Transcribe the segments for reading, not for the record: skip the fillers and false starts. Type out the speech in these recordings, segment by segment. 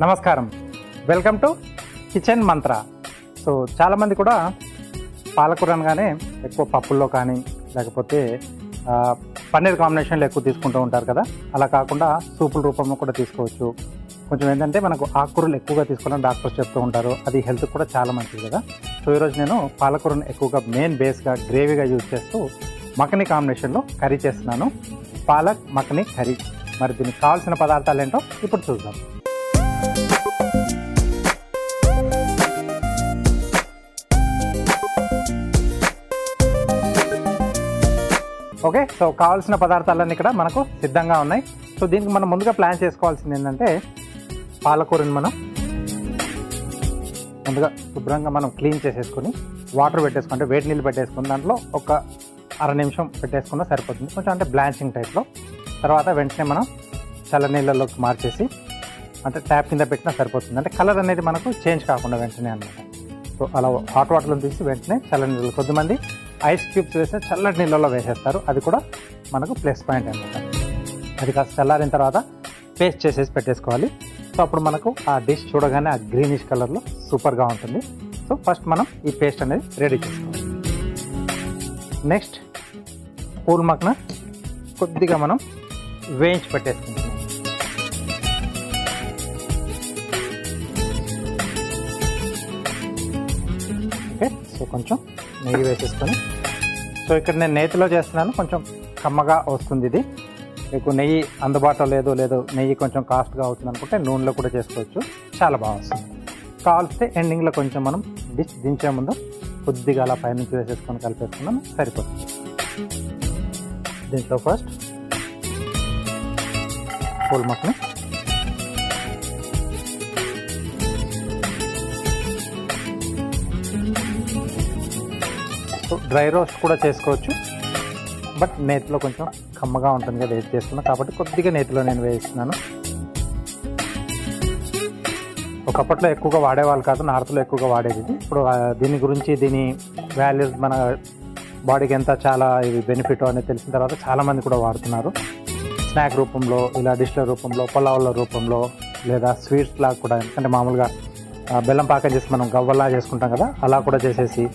నమస్కారం, welcome to kitchen Mantra. So చాలామంది కూడా పాలకూర అనగానే ఎక్కువ పప్పుల్లో కానీ లేకపోతే పన్నీర్ కాంబినేషన్లో ఎక్కువ తీసుకుంటూ ఉంటారు కదా. అలా కాకుండా సూపుల రూపంలో కూడా తీసుకోవచ్చు. కొంచెం ఏంటంటే మనకు ఆకుకూరలు ఎక్కువగా తీసుకోవాలని డాక్టర్స్ చెప్తూ ఉంటారు, అది హెల్త్ కూడా చాలా మంచిది కదా. సో ఈరోజు నేను పాలకూరను ఎక్కువగా మెయిన్ బేస్గా గ్రేవీగా యూజ్ చేస్తూ మఖనీ కాంబినేషన్లో కర్రీ చేస్తున్నాను. పాలక్ మఖనీ కర్రీ. మరి దీనికి కావాల్సిన పదార్థాలు ఏంటో ఇప్పుడు చూద్దాం. ఓకే, సో కావాల్సిన పదార్థాలన్నీ ఇక్కడ మనకు సిద్ధంగా ఉన్నాయి. సో దీనికి మనం ముందుగా ప్లాన్ చేసుకోవాల్సింది ఏంటంటే, పాలకూరని మనం ముందుగా శుభ్రంగా మనం క్లీన్ చేసేసుకొని వాటర్ పెట్టేసుకుంటే వేడి నీళ్ళు పెట్టేసుకుని దాంట్లో ఒక అర నిమిషం పెట్టేసుకున్నా సరిపోతుంది. కొంచెం అంటే బ్లాంచింగ్ టైప్లో. తర్వాత వెంటనే మనం చల్ల నీళ్ళలోకి మార్చేసి అంటే ట్యాప్ కింద పెట్టినా సరిపోతుంది. అంటే కలర్ అనేది మనకు చేంజ్ కాకుండా వెంటనే అన్నమాట. సో అలా హాట్ వాటర్లో తీసి వెంటనే చల్ల నీళ్ళు, కొద్దిమంది ఐస్ క్యూబ్స్ వేసి చల్లటి నీళ్ళలో వేసేస్తారు, అది కూడా మనకు ప్లస్ పాయింట్ అన్నమాట. అది కాస్త చల్లారిన తర్వాత పేస్ట్ చేసేసి పెట్టేసుకోవాలి. సో అప్పుడు మనకు ఆ డిష్ చూడగానే ఆ గ్రీనిష్ కలర్లో సూపర్గా ఉంటుంది. సో ఫస్ట్ మనం ఈ పేస్ట్ అనేది రెడీ చేసుకోవాలి. నెక్స్ట్ పూల్ మఖన కొద్దిగా మనం వేయించి పెట్టేసుకుంటున్నాం. ఓకే, సో కొంచెం నెయ్యి వేసేసుకొని, సో ఇక్కడ నేను నేతిలో చేస్తున్నాను, కొంచెం కమ్మగా వస్తుంది ఇది. మీకు నెయ్యి అందుబాటులో లేదో నెయ్యి కొంచెం కాస్ట్గా అవుతుంది అనుకుంటే నూనెలో కూడా చేసుకోవచ్చు, చాలా బాగా వస్తుంది. కావాల్స్తే ఎండింగ్లో కొంచెం మనం డిష్ దించే ముందు కొద్దిగా అలా పైనుంచి వేసేసుకొని కలిపేసుకున్నాం, సరిపోతుంది. దీంట్లో first pool makhani, dry roast కూడా చేసుకోవచ్చు, బట్ నేతిలో కొంచెం కమ్మగా ఉంటుంది కదా వేసి చేసుకున్నాను కాబట్టి కొద్దిగా నేతిలో నేను వేస్తున్నాను. ఒకప్పట్లో ఎక్కువగా వాడేవాళ్ళు కాదు, నార్త్లో ఎక్కువగా వాడేది. ఇప్పుడు దీని వాల్యూస్ మన బాడీకి ఎంత చాలా ఇది బెనిఫిట్ అనేది తెలిసిన తర్వాత చాలామంది కూడా వాడుతున్నారు. స్నాక్ రూపంలో, ఇలా డిష్ల రూపంలో, పులావుల రూపంలో, లేదా స్వీట్స్ లాగా కూడా. ఎందుకంటే మామూలుగా బెల్లం పాకం చేసి మనం గవ్వలా చేసుకుంటాం కదా, అలా కూడా చేసేసి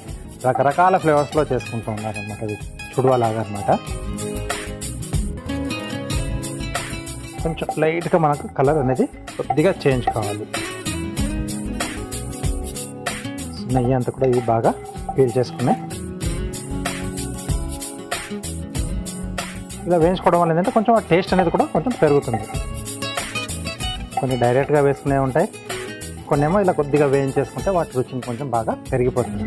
రకరకాల ఫ్లేవర్స్లో చేసుకుంటూ ఉన్నారనమాట. అది చుడవలాగా అనమాట. కొంచెం లైట్గా మనకు కలర్ అనేది కొద్దిగా చేంజ్ కావాలి. నెయ్యి అంతా కూడా ఇవి బాగా పీల్ చేసుకున్నాయి. ఇలా వేయించుకోవడం వల్ల ఏంటంటే కొంచెం ఆ టేస్ట్ అనేది కూడా కొంచెం పెరుగుతుంది. కొన్ని డైరెక్ట్గా వేసుకునే ఉంటాయి, కొన్ని ఏమో ఇలా కొద్దిగా వేయించేసుకుంటే వాటి రుచిని కొంచెం బాగా పెరిగిపోతుంది.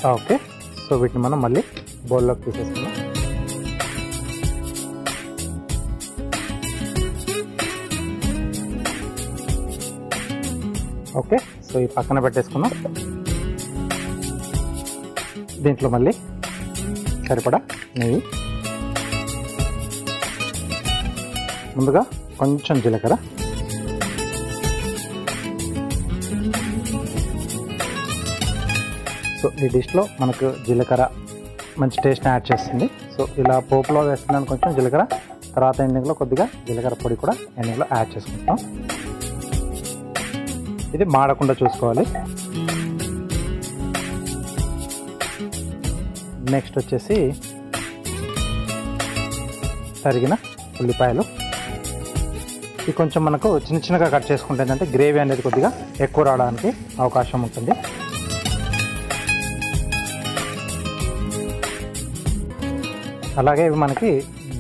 ఓకే, సో వీటిని మనం మళ్ళీ బౌల్లోకి తీసేసుకున్నాం. ఓకే, సో ఈ పక్కన పెట్టేసుకున్నాం. దీంట్లో మళ్ళీ సరిపడా నెయ్యి, ముందుగా కొంచెం జీలకర్ర, సో ఈ డిష్లో మనకు జీలకర్ర మంచి టేస్ట్ని యాడ్ చేస్తుంది. సో ఇలా పోపులో వేస్తున్నాను కొంచెం జీలకర్ర, తర్వాత ఎండింగ్లో కొద్దిగా జీలకర్ర పొడి కూడా ఎండింగ్లో యాడ్ చేసుకుంటాం. ఇది మాడకుండా చూసుకోవాలి. నెక్స్ట్ వచ్చేసి తరిగిన ఉల్లిపాయలు. ఇది కొంచెం మనకు చిన్న చిన్నగా కట్ చేసుకుంటే ఏంటంటే గ్రేవీ అనేది కొద్దిగా ఎక్కువ రావడానికి అవకాశం ఉంటుంది. అలాగే ఇవి మనకి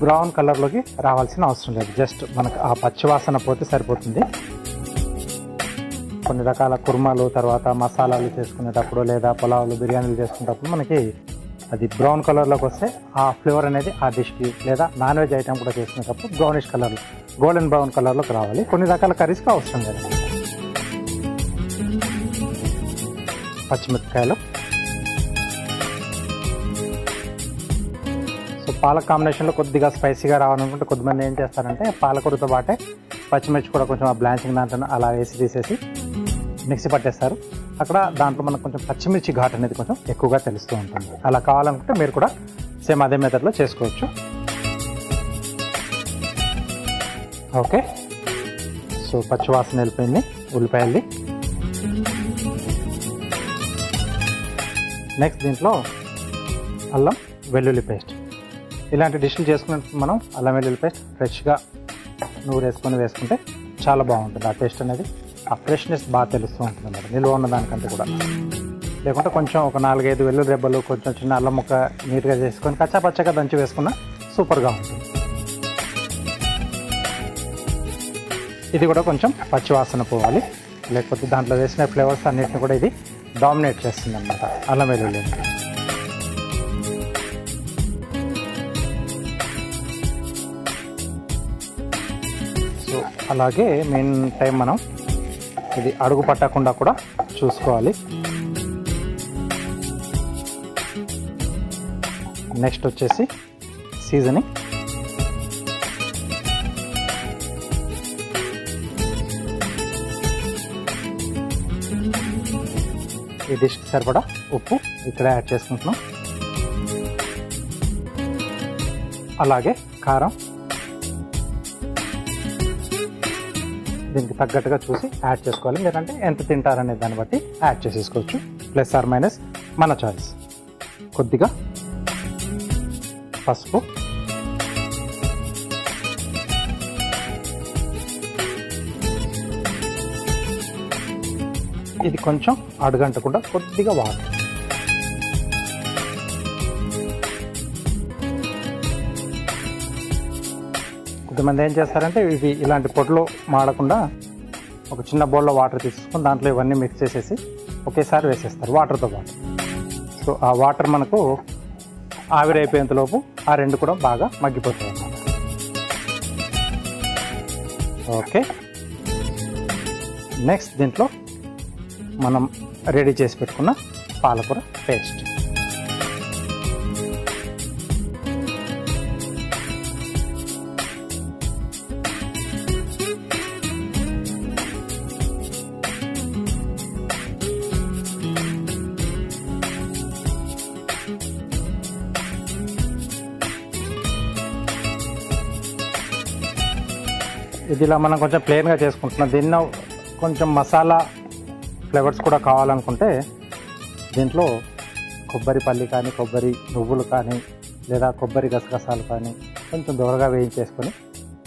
బ్రౌన్ కలర్లోకి రావాల్సిన అవసరం లేదు, జస్ట్ మనకు ఆ పచ్చివాసన పోతే సరిపోతుంది. కొన్ని రకాల కుర్మాలు, తర్వాత మసాలాలు చేసుకునేటప్పుడు లేదా పులావులు, బిర్యానీలు చేసుకునేటప్పుడు మనకి అది బ్రౌన్ కలర్లోకి వస్తే ఆ ఫ్లేవర్ అనేది ఆ డిష్కి, లేదా నాన్ వెజ్ ఐటమ్ కూడా చేసుకునేటప్పుడు బ్రౌనిష్ కలర్, గోల్డెన్ బ్రౌన్ కలర్లోకి రావాలి. కొన్ని రకాల కర్రీస్కి అవసరం లేదు. పచ్చిమిరపకాయలు. సో పాలక్ కాంబినేషన్లో కొద్దిగా స్పైసీగా రావాలనుకుంటే కొద్దిమంది ఏం చేస్తారంటే పాలకూరతో పాటే పచ్చిమిర్చి కూడా కొంచెం ఆ బ్లాంచింగ్ దాంట్లో అలా వేసి తీసేసి మిక్సీ పట్టేస్తారు. అక్కడ దాంట్లో మనకు కొంచెం పచ్చిమిర్చి ఘాట్ అనేది కొంచెం ఎక్కువగా తెలుస్తూ ఉంటుంది. అలా కావాలనుకుంటే మీరు కూడా సేమ్ అదే మెథడ్లో చేసుకోవచ్చు. ఓకే, సో పచ్చివాసన వెళ్ళిపోయింది ఉల్లిపాయలది. నెక్స్ట్ దీంట్లో అల్లం వెల్లుల్లి పేస్ట్. ఇలాంటి డిష్లు చేసుకున్నప్పుడు మనం అల్లం వెల్లుల్లి పేస్ట్ ఫ్రెష్గా వేసుకుంటే చాలా బాగుంటుంది. ఆ టేస్ట్ అనేది, ఆ ఫ్రెష్నెస్ బాగా తెలుస్తూ ఉంటుంది అన్నమాట, నిల్వ ఉన్న దానికంటే కూడా. లేకుంటే కొంచెం ఒక 4-5 వెల్లుల్లి రెబ్బలు, కొంచెం చిన్న అల్లం ముక్క నీట్గా చేసుకొని కచ్చాపచ్చగా దంచి వేసుకున్న సూపర్గా ఉంటుంది. ఇది కూడా కొంచెం పచ్చివాసన పోవాలి, లేకపోతే దాంట్లో వేసిన ఫ్లేవర్స్ అన్నిటిని కూడా ఇది డామినేట్ చేస్తుంది అన్నమాట అల్లం వెల్లుల్లి. సో అలాగే మెయిన్ టైం మనం ఇది అడుగు పట్టకుండా కూడా చూసుకోవాలి. నెక్స్ట్ వచ్చేసి సీజనింగ్. ఈ డిష్కి సరిపడా ఉప్పు ఇక్కడ యాడ్ చేసుకుంటున్నాం. అలాగే కారం దీనికి తగ్గట్టుగా చూసి యాడ్ చేసుకోవాలి. లేదంటే ఎంత తింటారనే దాన్ని బట్టి యాడ్ చేసేసుకోవచ్చు, ప్లస్ ఆర్ మైనస్ మన చాయిస్. కొద్దిగా పసుపు, ఇది కొంచెం అడుగంటకుండా కొద్దిగా వాటర్. కొంతమంది ఏం చేస్తారంటే ఇవి ఇలాంటి పొట్లు మాడకుండా ఒక చిన్న బౌల్లో వాటర్ తీసుకొని దాంట్లో ఇవన్నీ మిక్స్ చేసేసి ఒకేసారి వేసేస్తారు వాటర్తో పాటు. సో ఆ వాటర్ మనకు ఆవిరైపోయేంతలోపు ఆ రెండు కూడా బాగా మగ్గిపోతాయి అన్నమాట. ఓకే, నెక్స్ట్ దీంట్లో మనం రెడీ చేసి పెట్టుకున్న పాలకూర పేస్ట్. ఇది ఇలా మనం కొంచెం ప్లెయిన్గా చేసుకుంటున్నాం. దీన్ని కొంచెం మసాలా ఫ్లేవర్స్ కూడా కావాలనుకుంటే దీంట్లో కొబ్బరి పల్లి కానీ, కొబ్బరి నువ్వులు కానీ, లేదా కొబ్బరి గసగసాలు కానీ కొంచెం దూరగా వేయించేసుకొని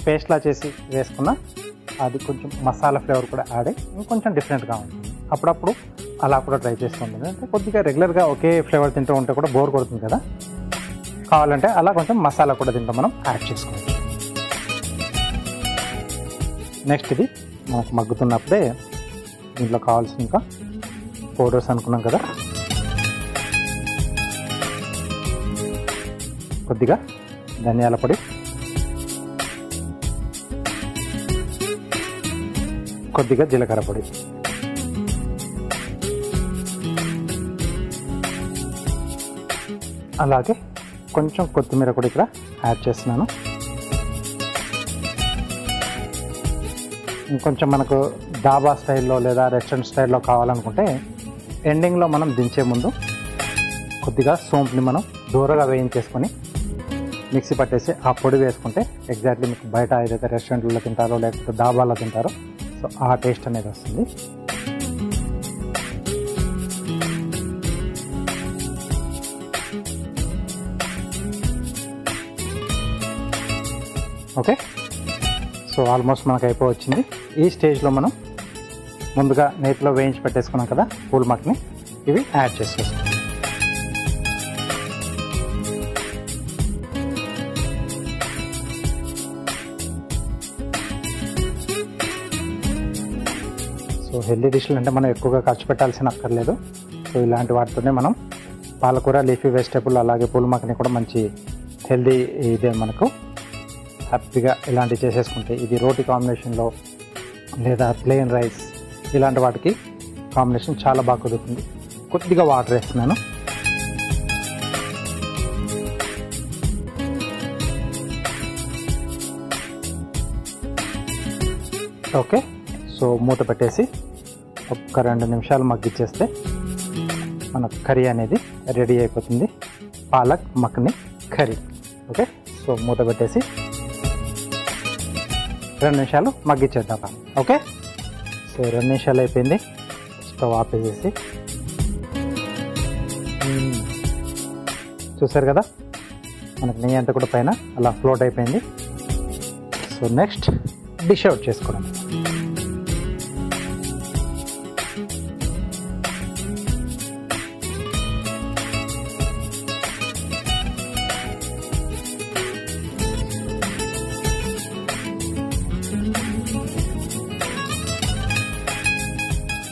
పేస్ట్లా చేసి వేసుకున్న అది కొంచెం మసాలా ఫ్లేవర్ కూడా యాడ్ అయ్యి ఇంకొంచెం డిఫరెంట్గా ఉంటుంది. అప్పుడప్పుడు అలా కూడా ట్రై చేస్తుంటుంది. అంటే కొద్దిగా రెగ్యులర్గా ఒకే ఫ్లేవర్ తింటూ ఉంటే కూడా బోర్ కొడుతుంది కదా, కావాలంటే అలా కొంచెం మసాలా కూడా దీంట్లో మనం యాడ్ చేసుకోవచ్చు. నెక్స్ట్ ఇది మనకు మగ్గుతున్నప్పుడే దీంట్లో కావాల్సిన ఇంకా పౌడర్స్ అనుకున్నాం కదా, కొద్దిగా ధనియాల పొడి, కొద్దిగా జీలకర్ర పొడి, అలాగే కొంచెం కొత్తిమీర కూడా ఇక్కడ యాడ్ చేస్తున్నాను. ఇంకొంచెం మనకు డాబా స్టైల్లో లేదా రెస్టారెంట్ స్టైల్లో కావాలనుకుంటే ఎండింగ్లో మనం దించే ముందు కొద్దిగా సోంపుని మనం దూరగా వేయించేసుకొని మిక్సీ పట్టేసి ఆ పొడి వేసుకుంటే ఎగ్జాక్ట్లీ మీకు బయట ఏదైతే రెస్టారెంట్లో తింటారో లేకపోతే డాబాలో తింటారో సో ఆ టేస్ట్ అనేది వస్తుంది. ఓకే, సో ఆల్మోస్ట్ మనకు అయిపోవచ్చింది. ఈ స్టేజ్లో మనం ముందుగా నేతిలో వేయించి పెట్టేసుకున్నాం కదా పూల్ మక్ని, ఇవి యాడ్ చేసేస్తాం. సో హెల్దీ డిష్లు అంటే మనం ఎక్కువగా ఖర్చు పెట్టాల్సిన అక్కర్లేదు. సో ఇలాంటి వాటితోనే మనం పాలకూర, లీఫీ వెజిటేబుల్, అలాగే పూల్ మక్ని కూడా మంచి హెల్దీ ఇదే మనకు హ్యాపీగా ఇలాంటివి చేసేసుకుంటే ఇది రోటీ కాంబినేషన్లో లేదా ప్లెయిన్ రైస్ ఇలాంటి వాటికి కాంబినేషన్ చాలా బాగా కుదురుతుంది. కొద్దిగా వాటర్ వేస్తున్నాను. ఓకే, సో మూత పెట్టేసి ఒక్క 2 నిమిషాలు మగ్గిచ్చేస్తే మన కర్రీ అనేది రెడీ అయిపోతుంది, పాలక్ మక్ని కర్రీ. ఓకే, సో మూత పెట్టేసి 2 నిమిషాలు మగ్గిచ్చేద్దాం. ఓకే, సో 2 నిమిషాలు అయిపోయింది. స్టవ్ ఆపేసేసి చూసారు కదా, మనకు నెయ్యి అంతా కూడా పైన అలా ఫ్లోట్ అయిపోయింది. సో నెక్స్ట్ డిష్ అవుట్ చేసుకోవడం.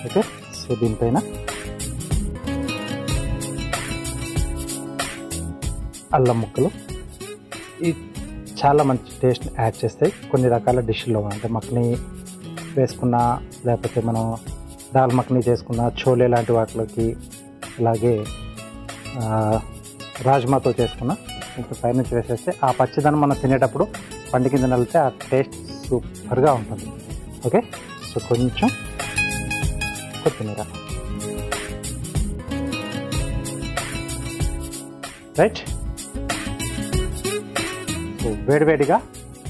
ఓకే, సో దీనిపైన అల్లం ముక్కలు చాలా మంచి టేస్ట్ యాడ్ చేస్తాయి కొన్ని రకాల డిష్లో. అంటే మక్ని వేసుకున్న, లేకపోతే మనం దాల్ మక్ని చేసుకున్న, చోలే లాంటి వాటిలోకి, అలాగే రాజ్మాతో చేసుకున్న కొంచెం పైనుంచి వేసేస్తే ఆ పచ్చిదనం మనం తినేటప్పుడు పండు కింద నలితే ఆ టేస్ట్ సూపర్గా ఉంటుంది. ఓకే, సో కొంచెం కొత్తిమీర, రైట్. సో వేడివేడిగా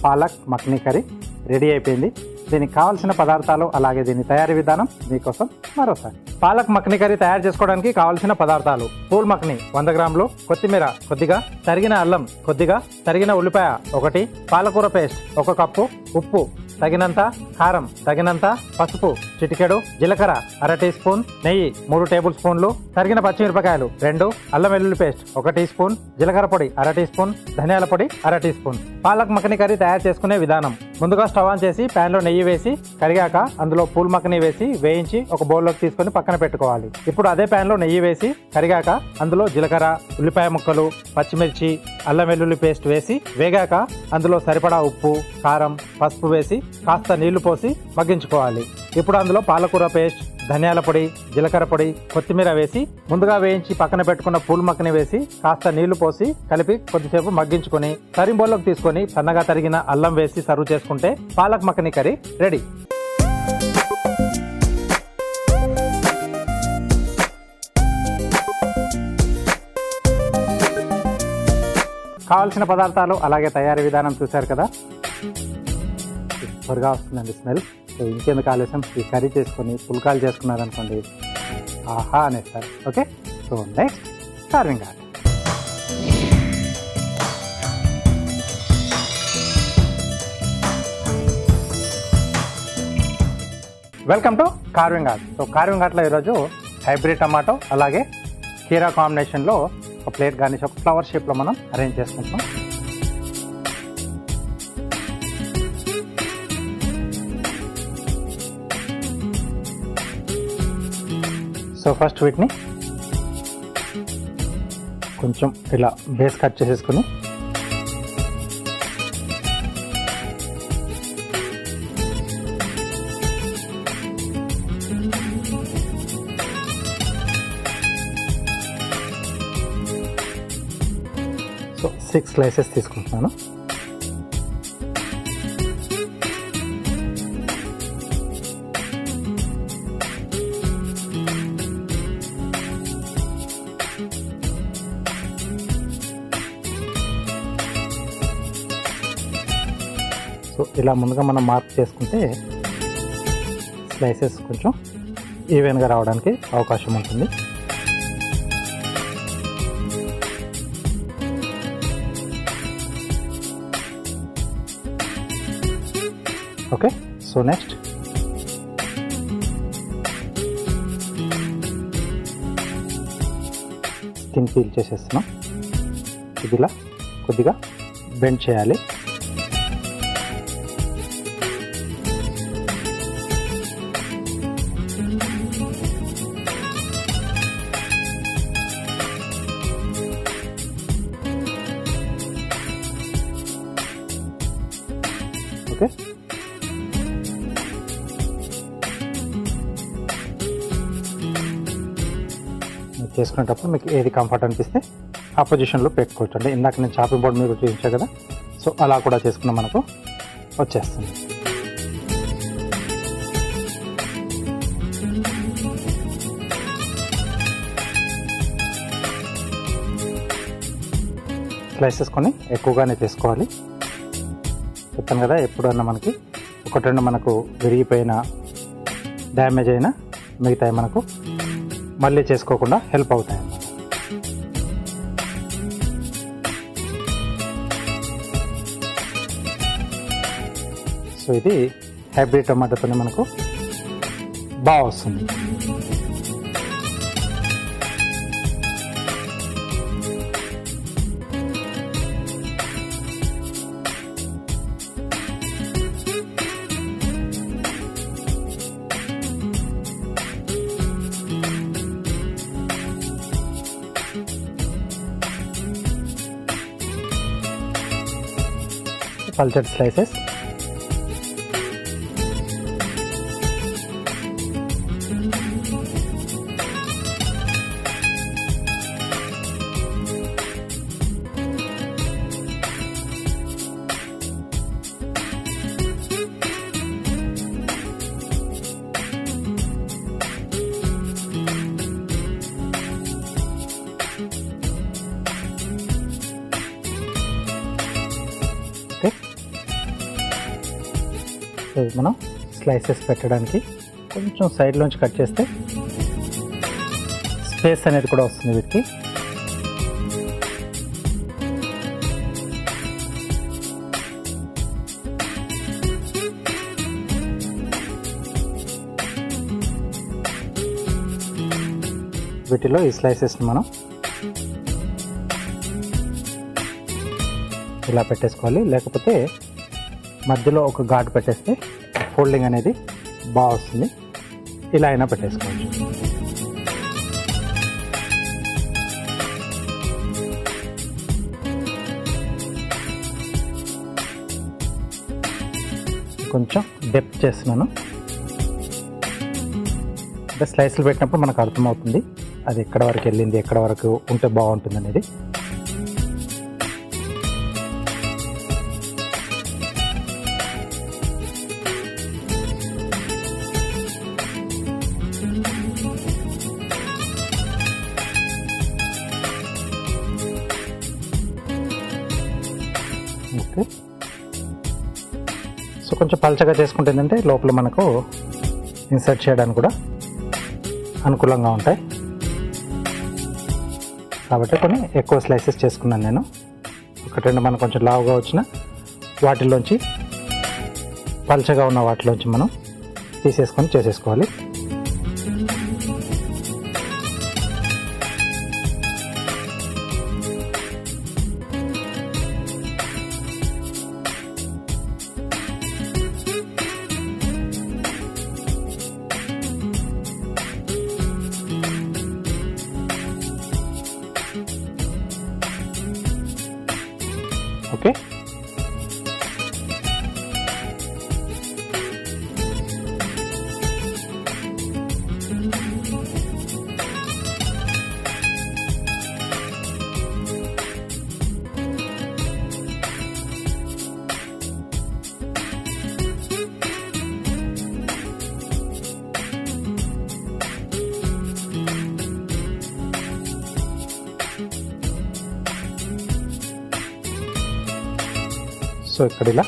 పాలక్ మక్ని కర్రీ రెడీ అయిపోయింది. దీనికి కావాల్సిన పదార్థాలు అలాగే దీని తయారీ విధానం మీకోసం మరోసారి. పాలక్ మక్ని కర్రీ తయారు చేసుకోవడానికి కావాల్సిన పదార్థాలు: పూల్ మక్ని 100 గ్రాములు, కొత్తిమీర కొద్దిగా, తరిగిన అల్లం కొద్దిగా, తరిగిన ఉల్లిపాయ 1, పాలకూర పేస్ట్ 1 కప్పు, ఉప్పు తగినంత, కారం తగినంత, పసుపు చిటికెడు, జీలకర్ర 1/2 టీ స్పూన్, నెయ్యి 3 టేబుల్ స్పూన్లు, తరిగిన పచ్చిమిరపకాయలు 2, అల్లం వెల్లుల్లి పేస్ట్ 1 టీ స్పూన్, జీలకర్ర పొడి 1/2 టీ స్పూన్, ధనియాల పొడి 1/2 టీ స్పూన్. పాలక్ మక్ని కర్రీ తయారు చేసుకునే విధానం: ముందుగా స్టవ్ ఆన్ చేసి ప్యాన్లో నెయ్యి వేసి కరిగాక అందులో పూల్ మక్ని వేసి వేయించి ఒక బౌల్లోకి తీసుకొని పక్కన పెట్టుకోవాలి. ఇప్పుడు అదే ప్యాన్లో నెయ్యి వేసి కరిగాక అందులో జీలకర్ర, ఉల్లిపాయ ముక్కలు, పచ్చిమిర్చి, అల్లం వెల్లుల్లి పేస్ట్ వేసి వేగాక అందులో సరిపడా ఉప్పు, కారం, పసుపు వేసి కాస్త నీళ్లు పోసి మగ్గించుకోవాలి. ఇప్పుడు అందులో పాలకూర పేస్ట్, ధనియాల పొడి, జీలకర్ర పొడి, కొత్తిమీర వేసి ముందుగా వేయించి పక్కన పెట్టుకున్న పూల్ మక్ని వేసి కాస్త నీళ్లు పోసి కలిపి కొద్దిసేపు మగ్గించుకొని సర్వింగ్ బౌల్లోకి తీసుకొని సన్నగా తరిగిన అల్లం వేసి సర్వ్ చేసుకుంటే పాలక్ మక్ని కర్రీ రెడీ. కావాల్సిన పదార్థాలు అలాగే తయారీ విధానం చూశారు కదా, సూపర్గా వస్తుందండి స్మెల్. సో ఇంకెందుకు ఆలస్యం, ఈ కర్రీ చేసుకొని పుల్కాలు చేసుకున్నారనుకోండి, ఆహా అనేస్తారు. Okay, so next serving art. Welcome to carving art. So carving ఆర్ట్లో ఈరోజు హైబ్రిడ్ టమాటో అలాగే కీరా కాంబినేషన్లో ఒక ప్లేట్ గార్నిష్ ఒక ఫ్లవర్ షేప్లో మనం అరేంజ్ చేసుకుంటున్నాం. సో ఫస్ట్ వీటిని కొంచెం ఇలా బేస్ కట్ చేసేసుకుని సో 6 స్లైసెస్ తీసుకుంటున్నాను. సో ఇలా ముందుగా మనం మార్క్ చేసుకుంటే స్లైసెస్ కొంచెం ఈవెన్గా రావడానికి అవకాశం ఉంటుంది. Okay, so next skin peel చేసేస్తున్నాం. ఇదిలా కొద్దిగా బెండ్ చేయాలి. ఓకే, చేసుకునేటప్పుడు మీకు ఏది కంఫర్ట్ అనిపిస్తే ఆ పొజిషన్లో పెట్టుకోవచ్చు. అంటే ఇందాక నేను చాపింగ్ బోర్డ్ మీరు చూపించాను కదా, సో అలా కూడా చేసుకున్న మనకు వచ్చేస్తుంది. స్లైసెస్ కొన్ని ఎక్కువగానే తీసుకోవాలి. చెప్పాను కదా, ఎప్పుడన్నా మనకి ఒకటి రెండు మనకు విరిగిపోయిన డ్యామేజ్ అయినా మిగతాయి మనకు మళ్ళీ చేసుకోకుండా హెల్ప్ అవుతాయి అన్నమాట. సో ఇది హైబ్రిడ్ టమాటోతోనే మనకు బాగా వస్తుంది. పల్చటి స్లైసెస్ మనం స్లైసెస్ పెట్టడానికి కొంచెం సైడ్లోంచి కట్ చేస్తే స్పేస్ అనేది కూడా వస్తుంది వీటికి. వీటిలో ఈ స్లైసెస్ని మనం ఇలా పెట్టేసుకోవాలి, లేకపోతే మధ్యలో ఒక ఘాటు పెట్టేస్తే ఫోల్డింగ్ అనేది బాగా వస్తుంది. ఇలా అయినా పెట్టేసుకోవచ్చు. కొంచెం డెప్త్ చేస్తున్నాను, అంటే స్లైస్లు పెట్టినప్పుడు మనకు అర్థమవుతుంది అది ఎక్కడ వరకు వెళ్ళింది, ఎక్కడ వరకు ఉంటే బాగుంటుంది అనేది. ఓకే, సో కొంచెం పలచగా చేసుకుంటే ఏంటంటే లోపల మనకు ఇన్సర్ట్ చేయడానికి కూడా అనుకూలంగా ఉంటాయి. కాబట్టి కొన్ని ఎక్కువ స్లైసెస్ చేసుకున్నాను నేను. ఒకటి రెండు మనం కొంచెం లావుగా వచ్చిన వాటిల్లోంచి, పలచగా ఉన్న వాటిలోంచి మనం తీసేసుకొని చేసేసుకోవాలి. ఓకే, సో ఇక్కడ ఇలా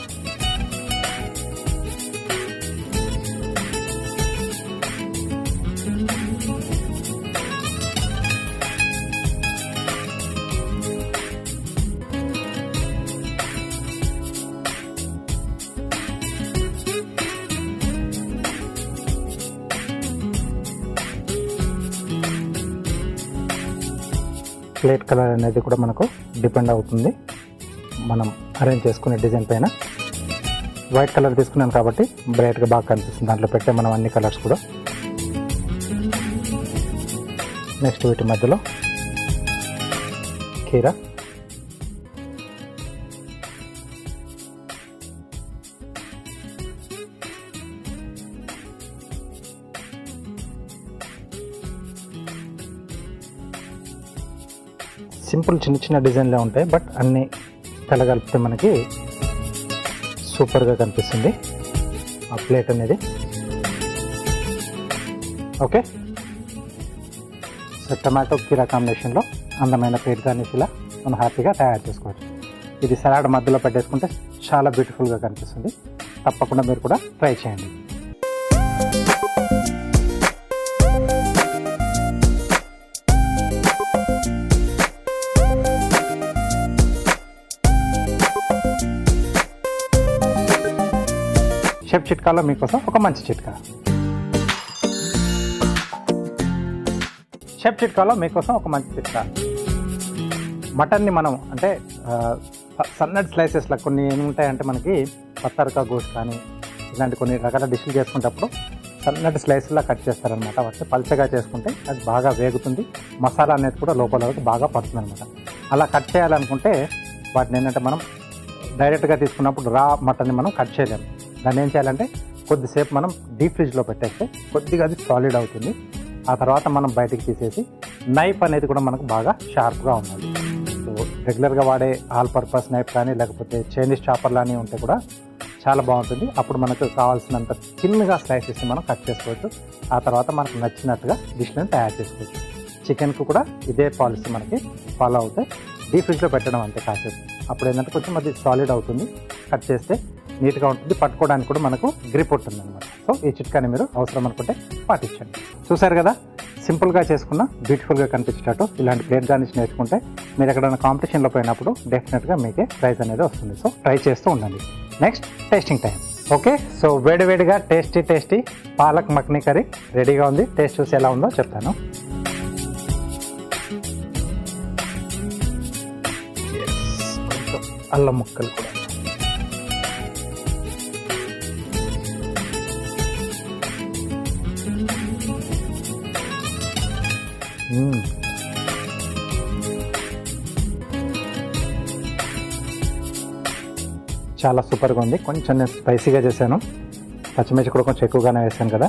ప్లేట్ కలర్ అనేది కూడా మనకు డిపెండ్ అవుతుంది మనం అరేంజ్ చేసుకునే డిజైన్ పైన. వైట్ కలర్ తీసుకున్నాను కాబట్టి బ్రైట్గా బాగా కనిపిస్తుంది, దాంట్లో పెట్టే మనం అన్ని కలర్స్ కూడా. నెక్స్ట్ వీటి మధ్యలో కీరా, సింపుల్ చిన్న చిన్న డిజైన్లే ఉంటాయి, బట్ అన్నీ కలగలిపితే మనకి సూపర్గా కనిపిస్తుంది ఆ ప్లేట్ అనేది. ఓకే, సో టమాటో కీరా కాంబినేషన్లో అందమైన ప్లేట్ గార్నిష్ ఇలా మనం హ్యాపీగా తయారు చేసుకోవచ్చు. ఇది సలాడ్ మధ్యలో పెట్టేసుకుంటే చాలా బ్యూటిఫుల్గా కనిపిస్తుంది. తప్పకుండా మీరు కూడా ట్రై చేయండి. షెఫ్ చిట్కాలో మీకోసం ఒక మంచి చిట్కా. షెఫ్ చిట్కాలో మీకోసం ఒక మంచి చిట్కా. మటన్ని మనం అంటే సన్నటి స్లైసెస్లో కొన్ని ఏముంటాయంటే మనకి పత్తరకా గోష్ కానీ ఇలాంటి కొన్ని రకాల డిష్లు చేసుకునేటప్పుడు సన్నటి స్లైస్లా కట్ చేస్తారనమాట. వాటిని పల్చగా చేసుకుంటే అది బాగా వేగుతుంది, మసాలా అనేది కూడా లోపల బాగా పడుతుంది అనమాట. అలా కట్ చేయాలనుకుంటే వాటిని ఏంటంటే మనం డైరెక్ట్గా తీసుకున్నప్పుడు రా మటన్ని మనం కట్ చేయలేము. దాన్ని ఏం చేయాలంటే కొద్దిసేపు మనం డీప్ ఫ్రిడ్జ్లో పెట్టేస్తే కొద్దిగా అది సాలిడ్ అవుతుంది. ఆ తర్వాత మనం బయటికి తీసేసి నైఫ్ అనేది కూడా మనకు బాగా షార్ప్గా ఉండాలి. సో రెగ్యులర్గా వాడే ఆల్ పర్పస్ నైఫ్ కానీ లేకపోతే చైనీస్ చాపర్ లాని ఉంటే కూడా చాలా బాగుంటుంది. అప్పుడు మనకు కావాల్సినంత థిన్గా స్లైసెస్ని మనం కట్ చేసుకోవచ్చు. ఆ తర్వాత మనకు నచ్చినట్టుగా డిష్లను తయారు చేసుకోవచ్చు. చికెన్కు కూడా ఇదే పాలసీ మనకి ఫాలో అవుతే డీప్ ఫ్రిడ్జ్లో పెట్టడం అంతే కాసేపు. అప్పుడు ఏంటంటే కొంచెం అది సాలిడ్ అవుతుంది, కట్ చేస్తే నీట్గా ఉంటుంది, పట్టుకోవడానికి కూడా మనకు గ్రిప్ ఉంటుంది అనమాట. సో ఈ చిట్కాని మీరు అవసరం అనుకుంటే పాటించండి. చూసారు కదా, సింపుల్గా చేసుకున్న బ్యూటిఫుల్గా కనిపించేటట్టు ఇలాంటి ప్లేట్ గార్నిష్ నేర్చుకుంటే మీరు ఎక్కడైనా కాంపిటీషన్లో పోయినప్పుడు డెఫినెట్గా మీకే ప్రైజ్ అనేది వస్తుంది. సో ట్రై చేస్తూ ఉండండి. Next tasting time. Okay, so వేడివేడిగా టేస్టీ పాలక్ మక్నీ కర్రీ రెడీగా ఉంది. టేస్ట్ చూసి ఎలా ఉందో చెప్తాను. అల్లం ముక్కలు కూడా చాలా సూపర్గా ఉంది. కొంచెం నేను స్పైసీగా చేశాను, పచ్చిమిర్చి కూడా కొంచెం ఎక్కువగానే వేసాను కదా,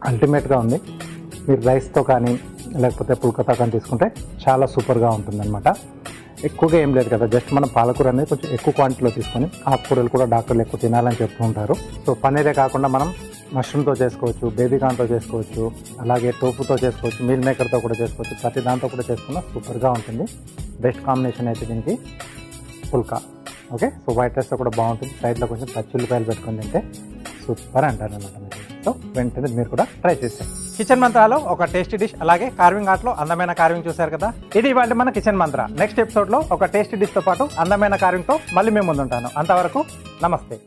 అల్టిమేట్గా ఉంది. మీరు రైస్తో కానీ లేకపోతే పుల్కతో కానీ తీసుకుంటే చాలా సూపర్గా ఉంటుందన్నమాట. ఎక్కువగా ఏం లేదు కదా, జస్ట్ మనం పాలకూర అనేది కొంచెం ఎక్కువ క్వాంటిటీలో తీసుకొని, ఆకుకూరలు కూడా డాక్టర్లు ఎక్కువ తినాలని చెప్తూ ఉంటారు. సో పన్నీరే కాకుండా మనం మష్రూమ్తో చేసుకోవచ్చు, బేబీకాన్తో చేసుకోవచ్చు, అలాగే టోఫుతో చేసుకోవచ్చు, మీల్ మేకర్తో కూడా చేసుకోవచ్చు. ప్రతి దాంతో కూడా చేసుకున్నా సూపర్గా ఉంటుంది. బెస్ట్ కాంబినేషన్ అయితే దీనికి పుల్కా. ఓకే, సో వైట్ రైస్తో కూడా బాగుంటుంది. సైడ్లో కొంచెం పచ్చి ఉల్లిపాయలు పెట్టుకొని తింటే సూపర్ అంటారు అనమాట మీరు. సో వెంటనే మీరు కూడా ట్రై చేస్తారు. కిచెన్ మంత్రాలో ఒక టేస్టీ డిష్, అలాగే కార్వింగ్ ఆర్ట్లో అందమైన కార్వింగ్ చూశారు కదా. ఇది ఇవాళ మన కిచెన్ మంత్ర. నెక్స్ట్ ఎపిసోడ్లో ఒక టేస్టీ డిష్తో పాటు అందమైన కార్వింగ్తో మళ్ళీ మేము ముందుంటాను. అంతవరకు నమస్తే.